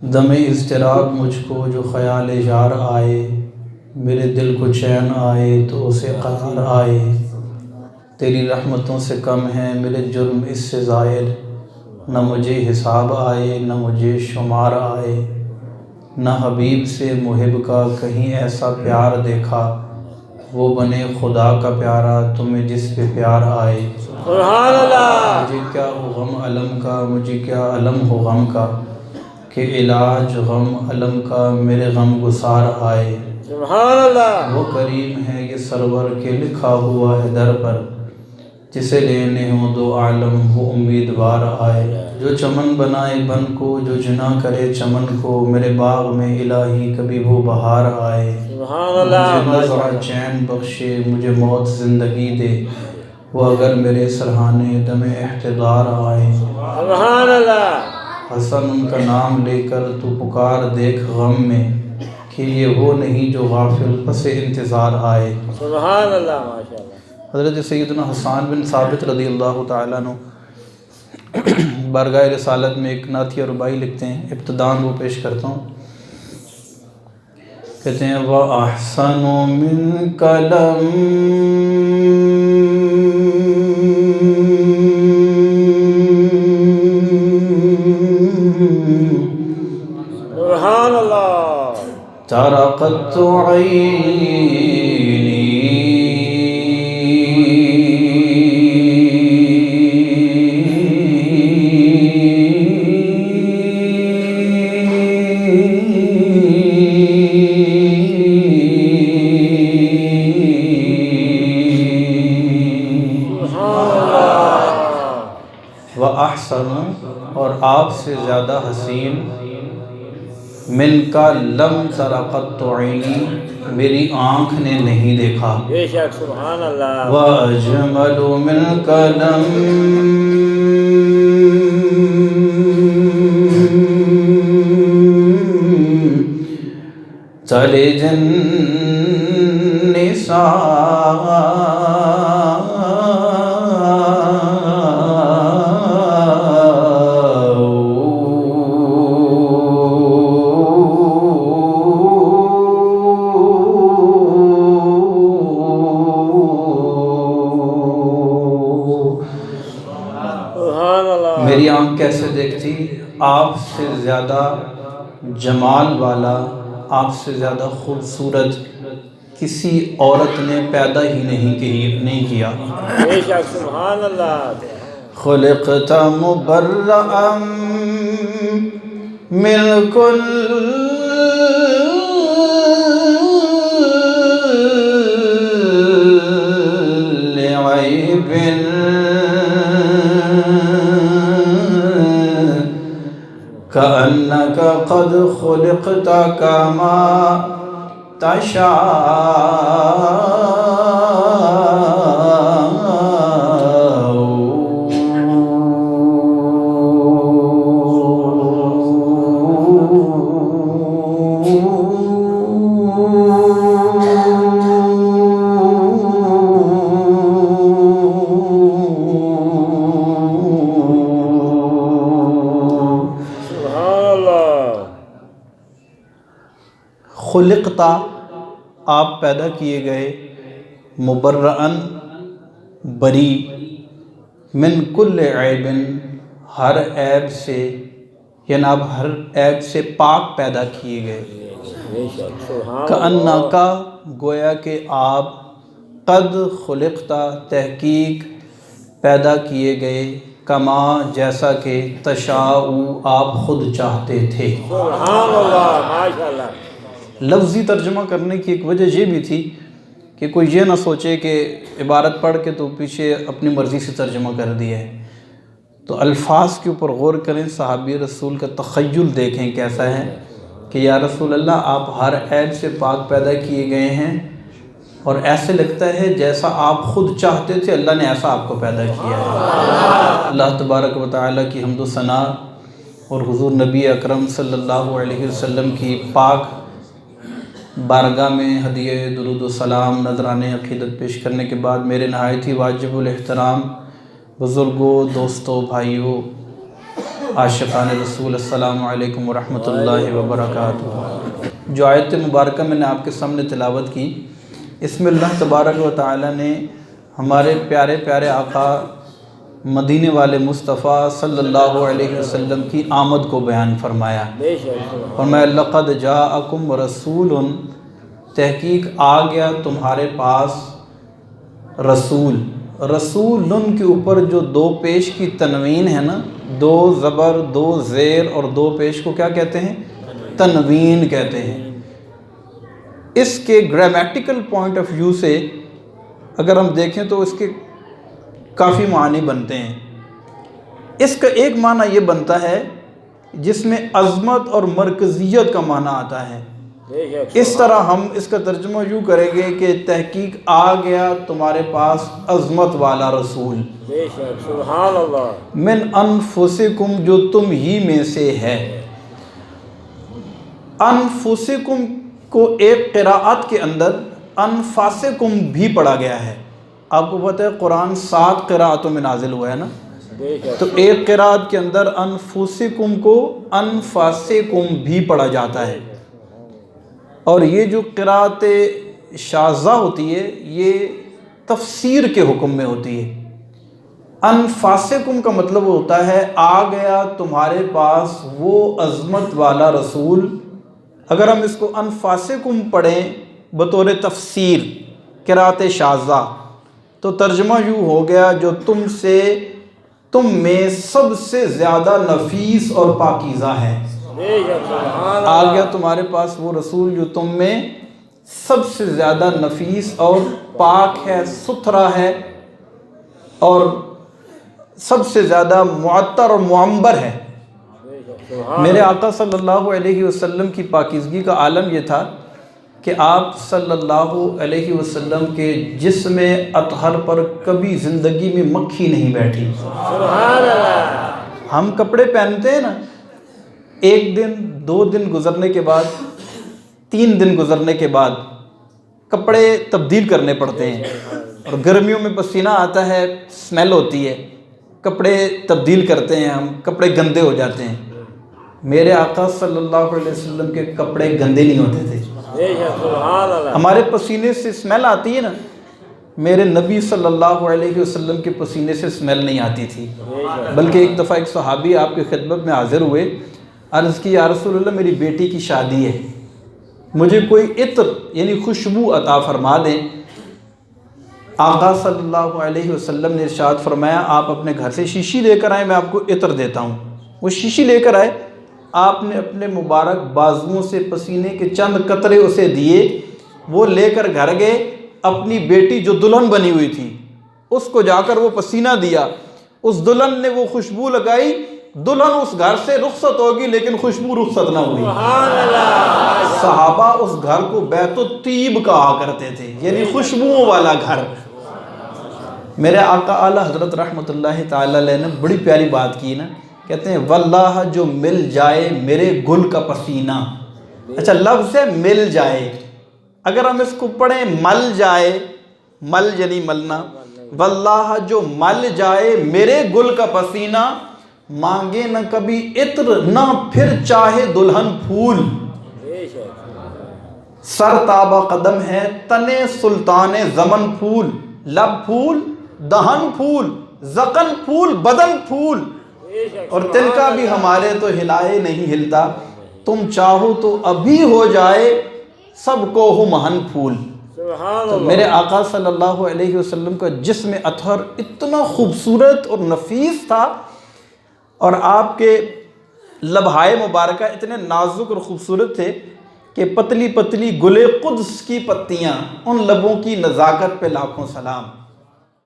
دم اضطراب مجھ کو جو خیال یار آئے، میرے دل کو چین آئے تو اسے قرار آئے۔ تیری رحمتوں سے کم ہے میرے جرم اس سے زائد، نہ مجھے حساب آئے نہ مجھے شمار آئے۔ نہ حبیب سے محب کا کہیں ایسا پیار دیکھا، وہ بنے خدا کا پیارا تمہیں جس پہ پیار آئے۔ سبحان اللہ۔ مجھے کیا ہو غم علم کا، مجھے کیا علم ہو غم کا، کہ علاج غم علم کا میرے غم گسار آئے۔ سبحان اللہ۔ وہ کریم ہے یہ سرور کے لکھا ہوا ہے در پر، جسے لینے ہوں دو عالم وہ امیدوار آئے۔ جو چمن بنائے بن کو، جو جنا کرے چمن کو، میرے باغ میں الہی کبھی وہ بہار آئے۔ سبحان اللہ۔ مجھے نظرہ چین بخشے مجھے موت زندگی دے، وہ اگر میرے سرہانے دم احتضار آئے۔ سبحان اللہ۔ حسن ان کا نام لے کر تو پکار دیکھ غم میں، کہ یہ وہ نہیں جو غافل پس انتظار آئے۔ سبحان اللہ۔ ماشاءاللہ۔ حضرت سیدنا حسان بن ثابت رضی اللہ تعالیٰ عنہ بارگاہ رسالت میں ایک نعتیہ ربائی لکھتے ہیں، ابتداً وہ پیش کرتا ہوں۔ کہتے ہیں وَأَحْسَنُ مِنْكَ سبحان اللہ۔ ترقت عینی وَأَحْسَنُ اور آپ سے زیادہ حسین، من کا لم ترقت عینی میری آنکھ نے نہیں دیکھا، بے شک سبحان اللہ۔ وَأَجْمَلُ مِنْكَ لَمْ تَلِدِ میری آنکھ کیسے دیکھتی؟ آپ سے زیادہ جمال والا، آپ سے زیادہ خوبصورت کسی عورت نے پیدا ہی نہیں کیا۔ بے شک سبحان اللہ۔ خلقت مبرأ من كل عیب كأنك قد خلقت كما تشاء۔ خلقتا آپ پیدا کیے گئے، مبرئن بری، من کل عیب ہر عیب سے، یعنی آپ ہر عیب سے پاک پیدا کیے گئے۔ بے شک سبحان اللہ۔ کأنکا گویا کہ آپ قد خلقتا تحقیق پیدا کیے گئے، کما جیسا کہ تشاء آپ خود چاہتے تھے۔ سبحان اللہ ماشاءاللہ۔ لفظی ترجمہ کرنے کی ایک وجہ یہ بھی تھی کہ کوئی یہ نہ سوچے کہ عبارت پڑھ کے تو پیچھے اپنی مرضی سے ترجمہ کر دیا ہے، تو الفاظ کے اوپر غور کریں، صحابی رسول کا تخیل دیکھیں کیسا ہے کہ یا رسول اللہ آپ ہر عیب سے پاک پیدا کیے گئے ہیں، اور ایسے لگتا ہے جیسا آپ خود چاہتے تھے اللہ نے ایسا آپ کو پیدا کیا ہے۔ اللہ تبارک و تعالیٰ کی حمد و ثنا اور حضور نبی اکرم صلی اللہ علیہ وسلم کی پاک بارگاہ میں ہدیہ درود و سلام نذرانے عقیدت پیش کرنے کے بعد میرے نہایت ہی واجب الاحترام بزرگوں، دوستوں، بھائیوں، عاشقان رسول السلام علیکم ورحمۃ اللہ وبرکاتہ۔ جو آیت مبارکہ میں نے آپ کے سامنے تلاوت کی، اس میں اللہ تبارک و تعالی نے ہمارے پیارے پیارے آقا مدینے والے مصطفیٰ صلی اللہ علیہ وسلم کی آمد کو بیان فرمایا۔ فرمایا لقد جاءکم رسول، تحقیق آ گیا تمہارے پاس رسول۔ رسولن کے اوپر جو دو پیش کی تنوین ہے نا، دو زبر دو زیر اور دو پیش کو کیا کہتے ہیں؟ تنوین کہتے ہیں۔ اس کے گرامیٹیکل پوائنٹ آف ویو سے اگر ہم دیکھیں تو اس کے کافی معنی بنتے ہیں۔ اس کا ایک معنی یہ بنتا ہے جس میں عظمت اور مرکزیت کا معنی آتا ہے۔ اس طرح ہم اس کا ترجمہ یوں کریں گے کہ تحقیق آ گیا تمہارے پاس عظمت والا رسول، سبحان اللہ، من انفسکم، جو تم ہی میں سے ہے۔ انفسکم کو ایک قراءت کے اندر انفاسکم بھی پڑھا گیا ہے۔ آپ کو پتہ ہے قرآن 7 قراءتوں میں نازل ہوا ہے نا، تو ایک قراءت کے اندر انفسکم کو انفاسکم بھی پڑھا جاتا ہے، اور یہ جو قراءت شاذہ ہوتی ہے یہ تفسیر کے حکم میں ہوتی ہے۔ انفاسکم کا مطلب ہوتا ہے آ گیا تمہارے پاس وہ عظمت والا رسول۔ اگر ہم اس کو انفاسکم پڑھیں بطور تفسیر قراءت شاذہ تو ترجمہ یوں ہو گیا جو تم میں سب سے زیادہ نفیس اور پاکیزہ ہے۔ آ گیا تمہارے پاس وہ رسول جو تم میں سب سے زیادہ نفیس اور پاک ہے، ستھرا ہے، اور سب سے زیادہ معطر اور معمبر ہے۔ میرے آقا صلی اللہ علیہ وسلم کی پاکیزگی کا عالم یہ تھا کہ آپ صلی اللہ علیہ وسلم کے جسم اطہر پر کبھی زندگی میں مکھی نہیں بیٹھی۔ سبحان اللہ۔ ہم کپڑے پہنتے ہیں نا، ایک دن 2 دن گزرنے کے بعد 3 دن گزرنے کے بعد کپڑے تبدیل کرنے پڑتے ہیں، اور گرمیوں میں پسینہ آتا ہے، اسمیل ہوتی ہے، کپڑے تبدیل کرتے ہیں، ہم کپڑے گندے ہو جاتے ہیں۔ میرے آقا صلی اللہ علیہ وسلم کے کپڑے گندے نہیں ہوتے تھے۔ ہمارے پسینے سے اسمیل آتی ہے نا، میرے نبی صلی اللہ علیہ وسلم کے پسینے سے اسمیل نہیں آتی تھی، بلکہ ایک دفعہ ایک صحابی آپ کی خدمت میں حاضر ہوئے، عرض کی یا رسول اللہ میری بیٹی کی شادی ہے، مجھے کوئی عطر یعنی خوشبو عطا فرما دیں۔ آقا صلی اللہ علیہ وسلم نے ارشاد فرمایا آپ اپنے گھر سے شیشی لے کر آئیں، میں آپ کو عطر دیتا ہوں۔ وہ شیشی لے کر آئے، آپ نے اپنے مبارک بازوؤں سے پسینے کے چند قطرے اسے دیے، وہ لے کر گھر گئے، اپنی بیٹی جو دلہن بنی ہوئی تھی اس کو جا کر وہ پسینہ دیا، اس دلہن نے وہ خوشبو لگائی، دلہن اس گھر سے رخصت ہوگی لیکن خوشبو رخصت نہ ہوئی۔ صحابہ اس گھر کو بیت الطیب کہا کرتے تھے، یعنی خوشبوؤں والا گھر۔ میرے آقا اعلیٰ حضرت رحمۃ اللہ تعالی علیہ نے بڑی پیاری بات کی نا، کہتے ہیں واللہ جو مل جائے میرے گل کا پسینہ۔ اچھا لفظ ہے مل جائے، اگر ہم اس کو پڑھیں مل جائے، مل یعنی ملنا، واللہ جو مل جائے میرے گل کا پسینہ، مانگے نہ کبھی عطر نہ پھر چاہے دلہن پھول، سر تابہ قدم ہے تنے سلطان زمن پھول، لب پھول دہن پھول زقن پھول بدن پھول، اور تن کا بھی ہمارے تو ہلائے نہیں ہلتا، تم چاہو تو ابھی ہو جائے سب کو ہو مہن پھول۔ تو میرے آقا صلی اللہ علیہ وسلم کا جسم اطہر اتنا خوبصورت اور نفیس تھا، اور آپ کے لبہائے مبارکہ اتنے نازک اور خوبصورت تھے کہ پتلی پتلی گلے قدس کی پتیاں، ان لبوں کی نزاکت پہ لاکھوں سلام۔